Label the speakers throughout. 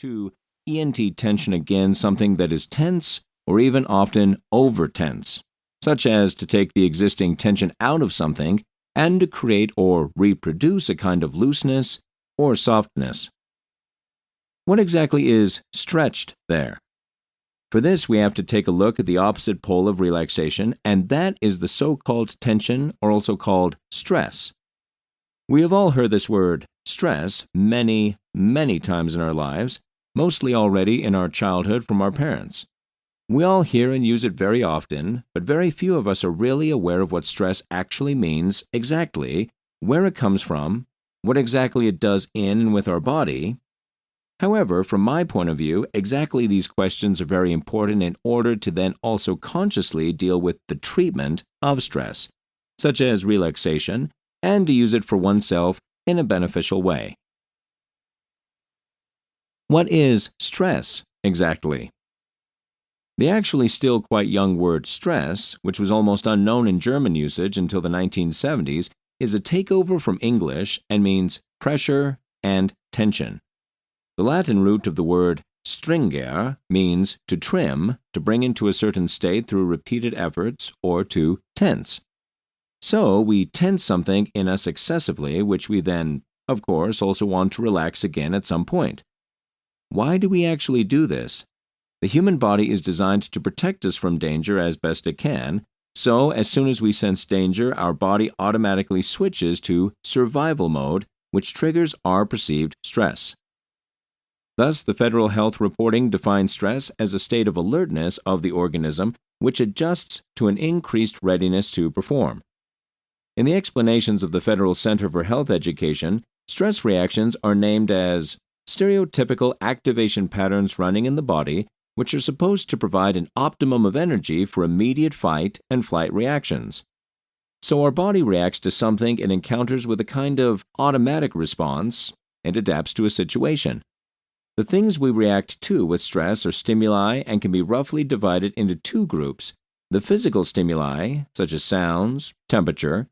Speaker 1: to ENT tension again something that is tense or even often over-tense, such as to take the existing tension out of something and to create or reproduce a kind of looseness or softness. What exactly is stretched there? For this, we have to take a look at the opposite pole of relaxation, and that is the so-called tension, or also called stress. We have all heard this word, stress, many, many times in our lives, mostly already in our childhood from our parents. We all hear and use it very often, but very few of us are really aware of what stress actually means exactly, where it comes from, what exactly it does in and with our body. However, from my point of view, exactly these questions are very important in order to then also consciously deal with the treatment of stress, such as relaxation, and to use it for oneself in a beneficial way. What is stress exactly? The actually still quite young word stress, which was almost unknown in German usage until the 1970s, is a takeover from English and means pressure and tension. The Latin root of the word stringere means to trim, to bring into a certain state through repeated efforts, or to tense. So we tense something in us excessively, which we then, of course, also want to relax again at some point. Why do we actually do this? The human body is designed to protect us from danger as best it can, so as soon as we sense danger, our body automatically switches to survival mode, which triggers our perceived stress. Thus, the Federal Health Reporting defines stress as a state of alertness of the organism which adjusts to an increased readiness to perform. In the explanations of the Federal Center for Health Education, stress reactions are named as stereotypical activation patterns running in the body which are supposed to provide an optimum of energy for immediate fight and flight reactions. So our body reacts to something it encounters with a kind of automatic response and adapts to a situation. The things we react to with stress are stimuli and can be roughly divided into two groups: the physical stimuli, such as sounds, temperature,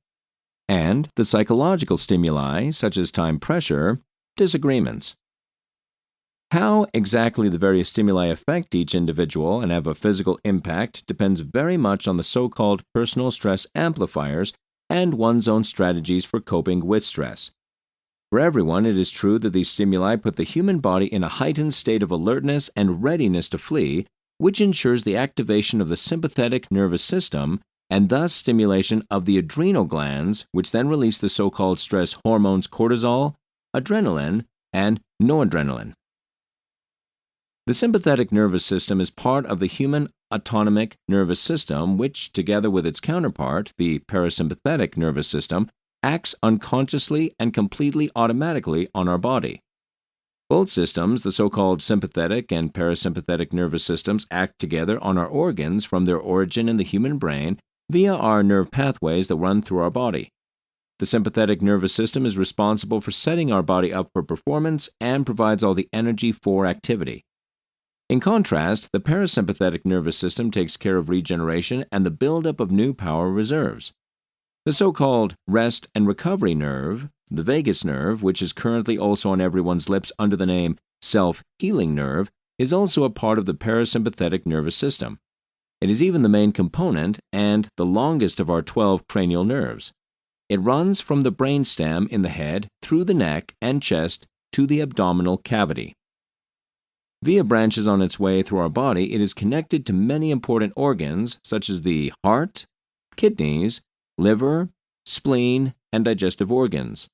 Speaker 1: and the psychological stimuli, such as time pressure, disagreements. How exactly the various stimuli affect each individual and have a physical impact depends very much on the so-called personal stress amplifiers and one's own strategies for coping with stress. For everyone, it is true that these stimuli put the human body in a heightened state of alertness and readiness to flee, which ensures the activation of the sympathetic nervous system and thus stimulation of the adrenal glands, which then release the so-called stress hormones cortisol, adrenaline, and noradrenaline. The sympathetic nervous system is part of the human autonomic nervous system, which, together with its counterpart, the parasympathetic nervous system, acts unconsciously and completely automatically on our body. Both systems, the so-called sympathetic and parasympathetic nervous systems, act together on our organs from their origin in the human brain via our nerve pathways that run through our body. The sympathetic nervous system is responsible for setting our body up for performance and provides all the energy for activity. In contrast, the parasympathetic nervous system takes care of regeneration and the buildup of new power reserves. The so-called rest and recovery nerve, the vagus nerve, which is currently also on everyone's lips under the name self-healing nerve, is also a part of the parasympathetic nervous system. It is even the main component and the longest of our 12 cranial nerves. It runs from the brainstem in the head through the neck and chest to the abdominal cavity. Via branches on its way through our body, it is connected to many important organs such as the heart, kidneys, liver, spleen, and digestive organs.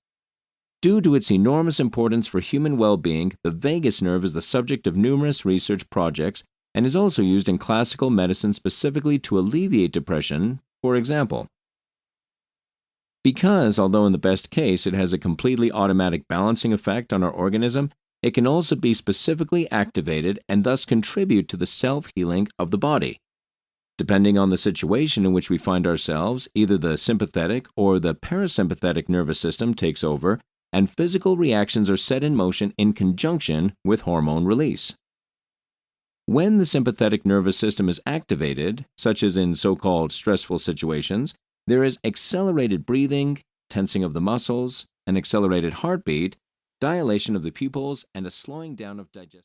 Speaker 1: Due to its enormous importance for human well-being, the vagus nerve is the subject of numerous research projects and is also used in classical medicine specifically to alleviate depression, for example. Because, although in the best case it has a completely automatic balancing effect on our organism, it can also be specifically activated and thus contribute to the self-healing of the body. Depending on the situation in which we find ourselves, either the sympathetic or the parasympathetic nervous system takes over, and physical reactions are set in motion in conjunction with hormone release. When the sympathetic nervous system is activated, such as in so-called stressful situations, there is accelerated breathing, tensing of the muscles, an accelerated heartbeat, dilation of the pupils, and a slowing down of digestion.